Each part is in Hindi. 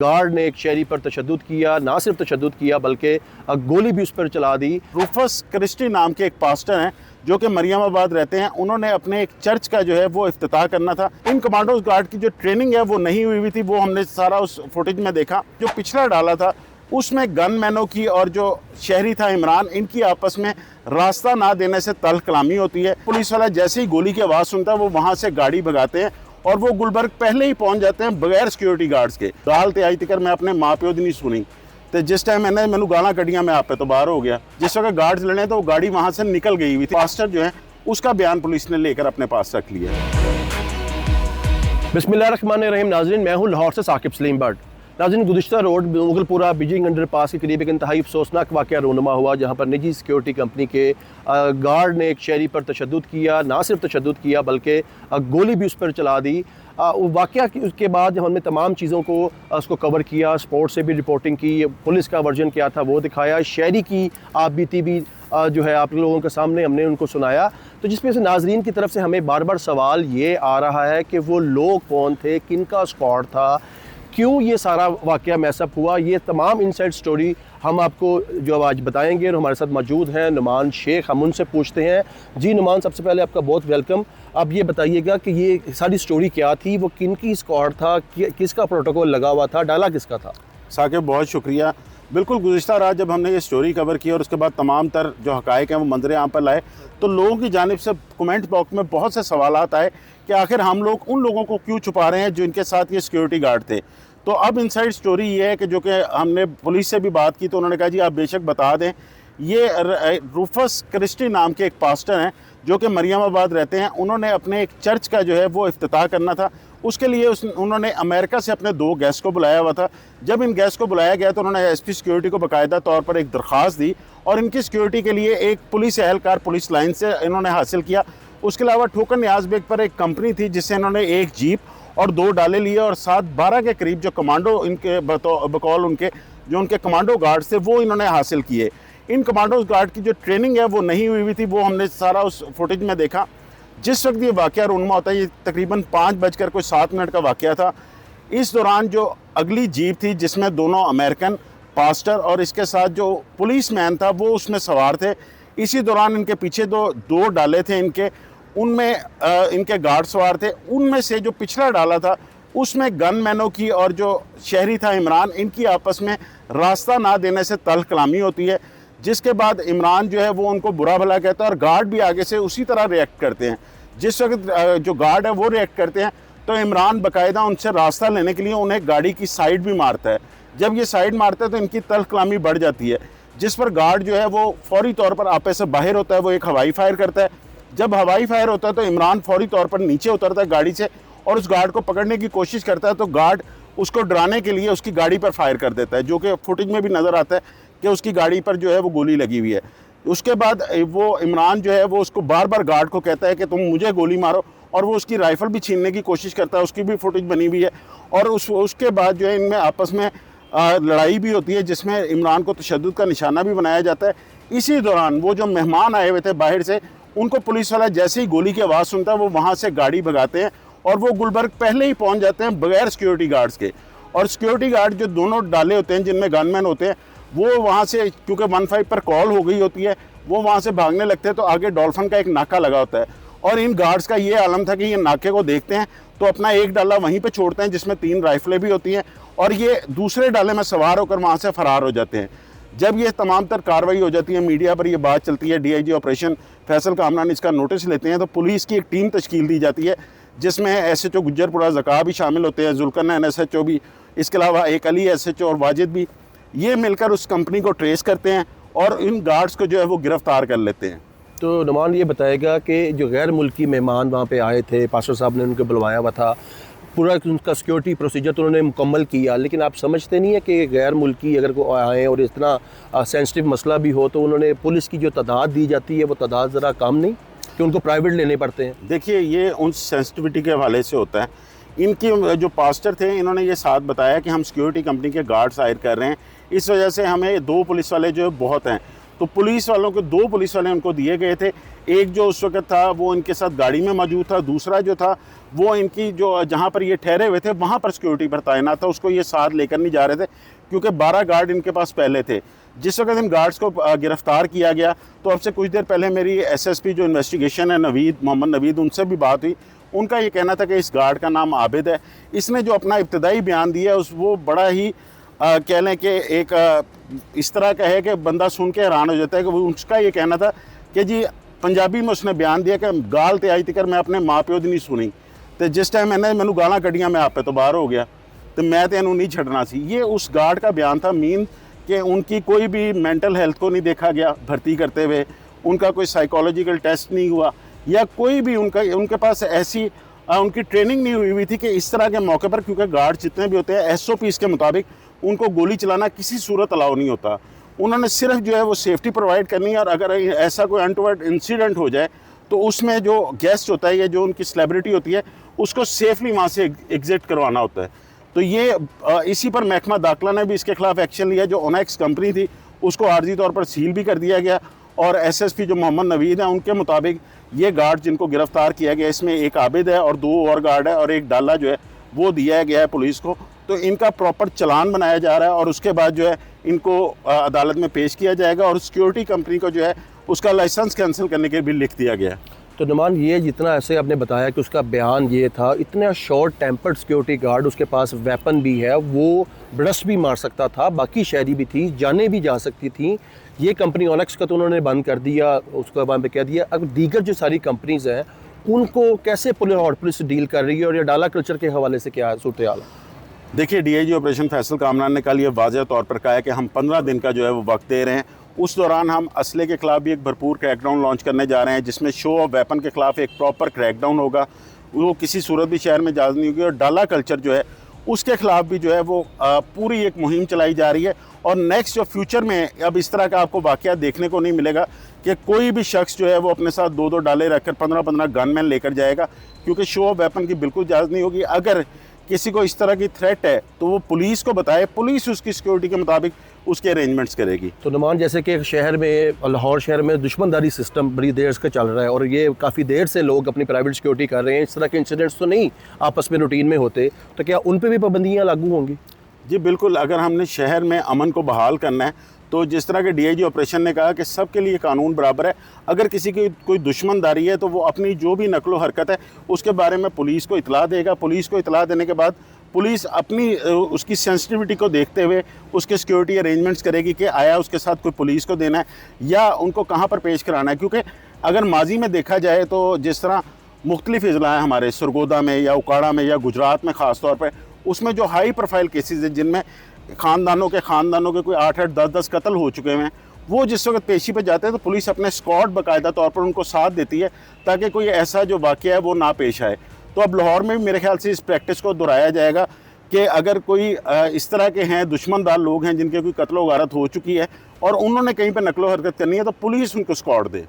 गार्ड ने एक शहरी पर तशद्दुद किया, ना सिर्फ तशद्दुद किया बल्कि गोली भी उस पर चला दी। रूफस क्रिस्टी नाम के एक पास्टर हैं जो कि मरियमाबाद रहते हैं। उन्होंने अपने एक चर्च का जो है वो इफ्तिताह करना था। इन कमांडोज गार्ड की जो ट्रेनिंग है वो नहीं हुई थी, वो हमने सारा उस फुटेज में देखा। जो पिछला डाला था उसमें गनमैनों की और जो शहरी था इमरान, इनकी आपस में रास्ता ना देने से तल्ख कलामी होती है। पुलिस वाला जैसे ही गोली की आवाज़ सुनता है वो वहाँ से गाड़ी भगाते हैं और वो गुलबर्ग पहले ही पहुंच जाते हैं बगैर सिक्योरिटी गार्ड्स के। गाल ते आई तकर मैं अपने माँ प्यो दी नहीं सुनी, तो जिस टाइम मैंने गाला कटियां मैं आप पे तो बाहर हो गया। जिस वक्त गार्ड्स लड़े तो वो गाड़ी वहां से निकल गई हुई थी। पास्टर जो है उसका बयान पुलिस ने लेकर अपने पास रख लिया। बिस्मिल्लाहिर्रहमानिर्रहीम। नाज़रीन, मैं हूँ लाहौर से साकिब सलीम बट। नाज़रीन, गुज़िश्ता रोड मुगलपुरा बीजिंग अंडरपास के करीब एक इंतहाई अफसोसनाक वाक़या रूनुमा हुआ, जहाँ पर निजी सिक्योरिटी कंपनी के गार्ड ने एक शहरी पर तशद्दुद किया, ना सिर्फ तशद्दुद किया बल्कि गोली भी उस पर चला दी। वाक़या के बाद जब हमने तमाम चीज़ों को उसको कवर किया, स्पोर्ट्स से भी रिपोर्टिंग की, पुलिस का वर्जन क्या था वो दिखाया, शहरी की आप बीती भी जो है आप लोगों के सामने हमने उनको सुनाया। तो जिसमें से नाजरीन की तरफ से हमें बार बार सवाल ये आ रहा है कि वो लोग कौन थे, किनका स्क्वाड था, क्यों ये सारा वाक़या मैसअप हुआ। ये तमाम इनसाइड स्टोरी हम आपको जो आज बताएंगे और हमारे साथ मौजूद हैं नुमान शेख। हम उनसे पूछते हैं। जी नुमान, सबसे पहले आपका बहुत वेलकम। आप ये बताइएगा कि ये सारी स्टोरी क्या थी, वो किन की स्क्वाड था, किसका प्रोटोकॉल लगा हुआ था, डाला किसका था? साकिब, बहुत शुक्रिया। बिल्कुल, गुज़िश्ता रात जब हमने ये स्टोरी कवर की और उसके बाद तमाम तर जो हक़ाइक़ हैं वो मंजर आम पर लाए, तो लोगों की जानिब से कमेंट बॉक्स में बहुत से सवालात आए कि आखिर हम लोग उन लोगों को क्यों छुपा रहे हैं जो इनके साथ ये सिक्योरिटी गार्ड थे। तो अब इनसाइड स्टोरी ये है कि जो कि हमने पुलिस से भी बात की तो उन्होंने कहा जी आप बेशक बता दें। ये रूफस क्रिस्टी नाम के एक पास्टर हैं जो कि मरियमाबाद रहते हैं। उन्होंने अपने एक चर्च का जो है वो इफ्तिताह करना था। उसके लिए उन्होंने अमेरिका से अपने 2 गेस्ट को बुलाया हुआ था। जब इन गेस्ट को बुलाया गया तो उन्होंने एसपी सिक्योरिटी को बाकायदा तौर पर एक दरख्वास्त दी और इनकी सिक्योरिटी के लिए एक पुलिस एहलकार पुलिस लाइन से इन्होंने हासिल किया। उसके अलावा ठोकर न्याज बेग पर एक कंपनी थी जिससे इन्होंने एक जीप और 2 डाले लिए और साथ 12 के करीब जो कमांडो इनके बकौल उनके जो उनके कमांडो गार्ड्स थे वो इन्होंने हासिल किए। इन कमांडो गार्ड की जो ट्रेनिंग है वो नहीं हुई थी, वो हमने सारा उस फुटेज में देखा। जिस वक्त ये वाक़या रूनुमा होता है, ये तकरीबन 5:07 का वाक़या था। इस दौरान जो अगली जीप थी जिसमें दोनों अमेरिकन पास्टर और इसके साथ जो पुलिस मैन था वो उसमें सवार थे। इसी दौरान इनके पीछे 2 डाले थे उनमें इनके गार्ड सवार थे। उनमें से जो पिछला डाला था उसमें गनमैनों की और जो शहरी था इमरान, इनकी आपस में रास्ता ना देने से तल्ख कलामी होती है, जिसके बाद इमरान जो है वो उनको बुरा भला कहता है और गार्ड भी आगे से उसी तरह रिएक्ट करते हैं। जिस वक्त जो गार्ड है वो रिएक्ट करते हैं तो इमरान बाकायदा उनसे रास्ता लेने के लिए उन्हें गाड़ी की साइड भी मारता है। जब ये साइड मारता है तो इनकी तल्ख कलामी बढ़ जाती है, जिस पर गार्ड जो है वो फौरी तौर पर आपे से बाहर होता है। वो एक हवाई फायर करता है। जब हवाई फायर होता है तो इमरान फौरी तौर पर नीचे उतरता है गाड़ी से और उस गार्ड को पकड़ने की कोशिश करता है, तो गार्ड उसको डराने के लिए उसकी गाड़ी पर फायर कर देता है, जो कि फुटेज में भी नज़र आता है कि उसकी गाड़ी पर जो है वो गोली लगी हुई है। उसके बाद वो इमरान जो है वो उसको बार बार गार्ड को कहता है कि तुम मुझे गोली मारो, और वो उसकी राइफ़ल भी छीनने की कोशिश करता है। उसकी भी फुटेज बनी हुई है। और उसके बाद जो है इनमें आपस में लड़ाई भी होती है जिसमें इमरान को तशद्दुद का निशाना भी बनाया जाता है। इसी दौरान वो जो मेहमान आए हुए थे बाहर से, उनको पुलिस वाला जैसे ही गोली की आवाज़ सुनता है वो वहाँ से गाड़ी भगाते हैं और वो गुलबर्ग पहले ही पहुँच जाते हैं बगैर सिक्योरिटी गार्ड्स के। और सिक्योरिटी गार्ड जो दोनों डाले होते हैं जिनमें गनमैन होते हैं, वो वहाँ से क्योंकि 15 पर कॉल हो गई होती है, वो वहाँ से भागने लगते हैं। तो आगे डॉल्फिन का एक नाका लगा होता है और इन गार्ड्स का ये आलम था कि ये नाके को देखते हैं तो अपना एक डाला वहीं पे छोड़ते हैं जिसमें 3 राइफलें भी होती हैं और ये दूसरे डाले में सवार होकर वहाँ से फरार हो जाते हैं। जब ये तमाम तर कार्रवाई हो जाती है, मीडिया पर ये बात चलती है, डीआईजी ऑपरेशन फैसल कामरान इसका नोटिस लेते हैं, तो पुलिस की एक टीम तश्कील दी जाती है जिसमें एसएचओ गुज्जरपुरा ज़का भी शामिल होते हैं, जुल्करनैन एसएचओ भी, इसके अलावा एक अली एसएचओ और वाजिद भी। ये मिलकर उस कंपनी को ट्रेस करते हैं और इन गार्ड्स को जो है वो गिरफ़्तार कर लेते हैं। तो नुमान ये बताएगा कि जो गैर मुल्की मेहमान वहाँ पे आए थे, पास्टर साहब ने उनको बुलवाया हुआ था, पूरा उनका सिक्योरिटी प्रोसीजर तो उन्होंने मुकम्मल किया, लेकिन आप समझते नहीं है कि गैर मुल्की अगर को आए और इतना सेंसिटिव मसला भी हो तो उन्होंने पुलिस की जो तादाद दी जाती है वो तादाद ज़रा कम नहीं कि उनको प्राइवेट लेने पड़ते हैं? देखिए, ये उन सेंसिटिविटी के हवाले से होता है। इनकी जो पास्टर थे इन्होंने ये साथ बताया कि हम सिक्योरिटी कंपनी के गार्ड्स हायर कर रहे हैं, इस वजह से हमें 2 पुलिस वाले जो बहुत हैं। तो पुलिस वालों के 2 पुलिस वाले उनको दिए गए थे। एक जो उस वक्त था वो इनके साथ गाड़ी में मौजूद था, दूसरा जो था वो इनकी जो जहाँ पर ये ठहरे हुए थे वहाँ पर सिक्योरिटी पर तैनात था, उसको ये साथ लेकर नहीं जा रहे थे क्योंकि 12 गार्ड इनके पास पहले थे। जिस वक्त इन गार्ड्स को गिरफ्तार किया गया तो अब से कुछ देर पहले मेरी एसएसपी जो इन्वेस्टिगेशन है मोहम्मद नवीद, उनसे भी बात हुई। उनका ये कहना था कि इस गार्ड का नाम आबिद है। इसने जो अपना इब्तदाई बयान दिया वो बड़ा ही कह लें कि एक इस तरह का है कि बंदा सुन के हैरान हो जाता है कि वो उसका ये कहना था कि जी पंजाबी में उसने बयान दिया कि गाल ते आई तक मैं अपने माँ प्यो दी नहीं सुनी, तो जिस टाइम मैंने गालां कड्डियां मैं आपे तो बाहर हो गया, तो मैं तो इन्हू नहीं छड़ना सी। ये उस गार्ड का बयान था। मीन कि उनकी कोई भी मेंटल हेल्थ को नहीं देखा गया भर्ती करते हुए, उनका कोई साइकोलॉजिकल टेस्ट नहीं हुआ या कोई भी उनके पास ऐसी उनकी ट्रेनिंग नहीं हुई थी कि इस तरह के मौके पर, क्योंकि गार्ड जितने भी होते हैं SOPs के मुताबिक उनको गोली चलाना किसी सूरत अलाउ नहीं होता। उन्होंने सिर्फ जो है वो सेफ्टी प्रोवाइड करनी है, और अगर ऐसा कोई अनटोवर्ड इंसिडेंट हो जाए तो उसमें जो गेस्ट होता है या जो उनकी सेलिब्रिटी होती है उसको सेफली वहाँ से एग्जिट करवाना होता है। तो ये इसी पर महकमा दाखिला ने भी इसके खिलाफ एक्शन लिया। जो ओनेक्स कंपनी थी उसको आर्जी तौर पर सील भी कर दिया गया, और SSP जो मोहम्मद नवीद हैं उनके मुताबिक ये गार्ड जिनको गिरफ्तार किया गया इसमें एक आबिद है और 2 और गार्ड है, और एक डाला जो है वो दिया गया है पुलिस को। तो इनका प्रॉपर चालान बनाया जा रहा है और उसके बाद जो है इनको अदालत में पेश किया जाएगा, और सिक्योरिटी कंपनी को जो है उसका लाइसेंस कैंसिल करने के भी लिख दिया गया है। तो नुमान, ये जितना ऐसे आपने बताया कि उसका बयान ये था, इतना शॉर्ट टेम्पर्ड सिक्योरिटी गार्ड, उसके पास वेपन भी है, वो ब्रश भी मार सकता था, बाकी शहरी भी थी, जाने भी जा सकती थी। ये कंपनी ओनेक्स का तो उन्होंने बंद कर दिया, उसको बंद पे कह दिया। अब दीगर जो सारी कंपनीज़ हैं उनको कैसे पुलिस डील कर रही है, और ये डाला कल्चर के हवाले से क्या सूरत हाल है? देखिए, DIG ऑपरेशन फैसल कामरान ने कल ये वाज़ह तौर पर कहा है कि हम 15 दिन का जो है वो वक्त दे रहे हैं। उस दौरान हम असले के खिलाफ भी एक भरपूर क्रैकडाउन लॉन्च करने जा रहे हैं, जिसमें शो ऑफ वेपन के खिलाफ एक प्रॉपर क्रैकडाउन होगा। वो किसी सूरत भी शहर में इजाज़त नहीं होगी, और डाला कल्चर जो है उसके खिलाफ भी जो है वो पूरी एक मुहिम चलाई जा रही है। और नेक्स्ट जो फ्यूचर में अब इस तरह का आपको वाक़या देखने को नहीं मिलेगा कि कोई भी शख्स जो है वो अपने साथ 2-2 डाले रखकर 15-15 गनमैन लेकर जाएगा, क्योंकि शो ऑफ वेपन की बिल्कुल इजाज़त नहीं होगी। अगर किसी को इस तरह की थ्रेट है तो वो पुलिस को बताए, पुलिस उसकी सिक्योरिटी के मुताबिक उसके अरेंजमेंट्स करेगी। तो नुमान, जैसे कि शहर में, लाहौर शहर में दुश्मनदारी सिस्टम बड़ी देर से चल रहा है, और ये काफ़ी देर से लोग अपनी प्राइवेट सिक्योरिटी कर रहे हैं, इस तरह के इंसिडेंट्स तो नहीं आपस में रूटीन में होते, तो क्या उन पर भी पाबंदियाँ लागू होंगी? जी बिल्कुल। अगर हमने शहर में अमन को बहाल करना है तो जिस तरह के DIG ऑपरेशन ने कहा कि सबके लिए कानून बराबर है, अगर किसी की कोई दुश्मनदारी है तो वो अपनी जो भी नकलो हरकत है उसके बारे में पुलिस को इतला देगा। पुलिस को इतला देने के बाद पुलिस अपनी उसकी सेंसिटिविटी को देखते हुए उसके सिक्योरिटी अरेंजमेंट्स करेगी कि आया उसके साथ कोई पुलिस को देना है या उनको कहाँ पर पेश कराना है। क्योंकि अगर माजी में देखा जाए तो जिस तरह मुख्तलिफ अजला हैं हमारे सरगोदा में या उकाड़ा में या गुजरात में ख़ास तौर पर, उसमें जो हाई प्रोफाइल केसेस हैं जिनमें ख़ानदानों के कोई 8-8, 10-10 कत्ल हो चुके हैं, वो जिस वक्त पेशी पे जाते हैं तो पुलिस अपने स्क्वाड बाकायदा तौर पर उनको साथ देती है ताकि कोई ऐसा जो वाक़या है वो ना पेश आए। तो अब लाहौर में भी मेरे ख्याल से इस प्रैक्टिस को दोहराया जाएगा कि अगर कोई इस तरह के हैं दुश्मनदार लोग हैं जिनके कोई कत्लो गारत हो चुकी है और उन्होंने कहीं पर नकलो हरकत करनी है तो पुलिस उनको स्क्वाड दे।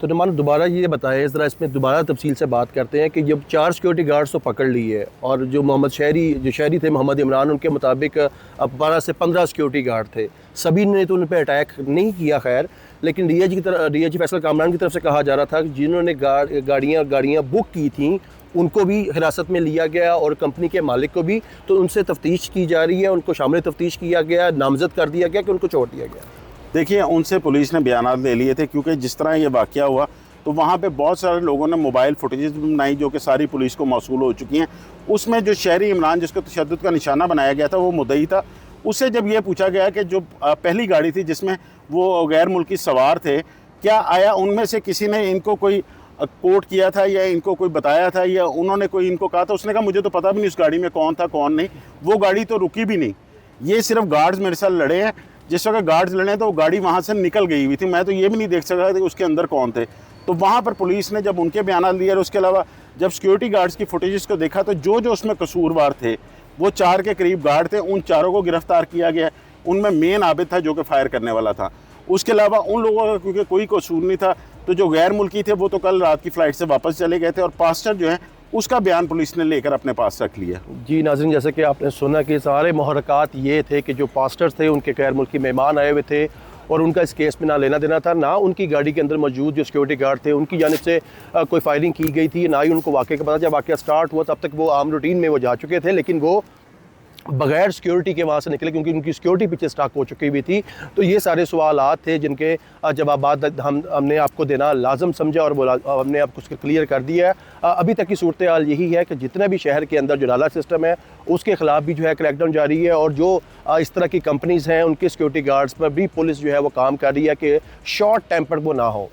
तो नुमान, दोबारा ये बताएं, ज़रा इसमें दोबारा तफसील से बात करते हैं कि जब 4 सिक्योरिटी गार्ड्स तो पकड़ लिए, और जो शहरी थे मोहम्मद इमरान, उनके मुताबिक अब 12 से 15 सिक्योरिटी गार्ड थे, सभी ने तो उन पर अटैक नहीं किया खैर, लेकिन DIG फैसल कामरान की तरफ से कहा जा रहा था कि जिन्होंने गाड़ियाँ बुक की थी उनको भी हिरासत में लिया गया, और कंपनी के मालिक को भी, तो उनसे तफ्तीश की जा रही है, उनको शामिल तफ्तीश किया गया, नामजद कर दिया गया कि उनको छोड़ दिया गया। देखिए, उनसे पुलिस ने बयानात ले लिए थे क्योंकि जिस तरह ये वाक़या हुआ तो वहाँ पे बहुत सारे लोगों ने मोबाइल फुटेजेस बनाई जो कि सारी पुलिस को मौसूल हो चुकी हैं। उसमें जो शहरी इमरान जिसको तशद्दुद का निशाना बनाया गया था वो मुद्दई था। उससे जब ये पूछा गया कि जो पहली गाड़ी थी जिसमें वो गैर मुल्की सवार थे, क्या आया उनमें से किसी ने इनको कोई कोट किया था या इनको कोई बताया था या उन्होंने कोई इनको कहा था? उसने कहा मुझे तो पता भी नहीं उस गाड़ी में कौन था कौन नहीं, वो गाड़ी तो रुकी भी नहीं, ये सिर्फ गार्ड्स मेरे साथ लड़े हैं। जिस वक्त गार्ड्स लड़े तो वो गाड़ी वहाँ से निकल गई हुई थी, मैं तो ये भी नहीं देख सका कि उसके अंदर कौन थे। तो वहाँ पर पुलिस ने जब उनके बयान दिए और उसके अलावा जब सिक्योरिटी गार्ड्स की फुटेजेस को देखा तो जो जो उसमें कसूरवार थे वो 4 के करीब गार्ड थे, उन चारों को गिरफ्तार किया गया। उनमें मेन आबिद था जो कि फायर करने वाला था। उसके अलावा उन लोगों का क्योंकि कोई कसूर नहीं था तो जो गैर मुल्की थे वो तो कल रात की फ़्लाइट से वापस चले गए थे, और पास्टर जो है उसका बयान पुलिस ने लेकर अपने पास रख लिया। जी नाज़रीन, जैसे कि आपने सुना कि सारे मुहर्रकात ये थे कि जो पास्टर्स थे उनके गैर मुल्की मेहमान आए हुए थे, और उनका इस केस में ना लेना देना था, ना उनकी गाड़ी के अंदर मौजूद जो सिक्योरिटी गार्ड थे उनकी जानिब से कोई फायरिंग की गई थी, ना ही उनको वाक़े का पता। जब वाक़या स्टार्ट हुआ तब तक वो आम रूटीन में वो जा चुके थे, लेकिन वो बगैर सिक्योरिटी के वहाँ से निकले क्योंकि उनकी सिक्योरिटी पीछे स्टॉक हो चुकी हुई थी। तो ये सारे सवालात थे जिनके जवाबात हमने आपको देना लाजम समझा और वो हमने आपको उसको क्लियर कर दिया है। अभी तक की सूरत हाल यही है कि जितने भी शहर के अंदर जो नाला सिस्टम है उसके ख़िलाफ़ भी जो है क्रैकडाउन जारी है, और जो इस तरह की कंपनीज़ हैं उनके सिक्योरिटी गार्ड्स पर भी पुलिस जो है वो काम कर रही है कि शॉर्ट टेम्पर वो ना हो।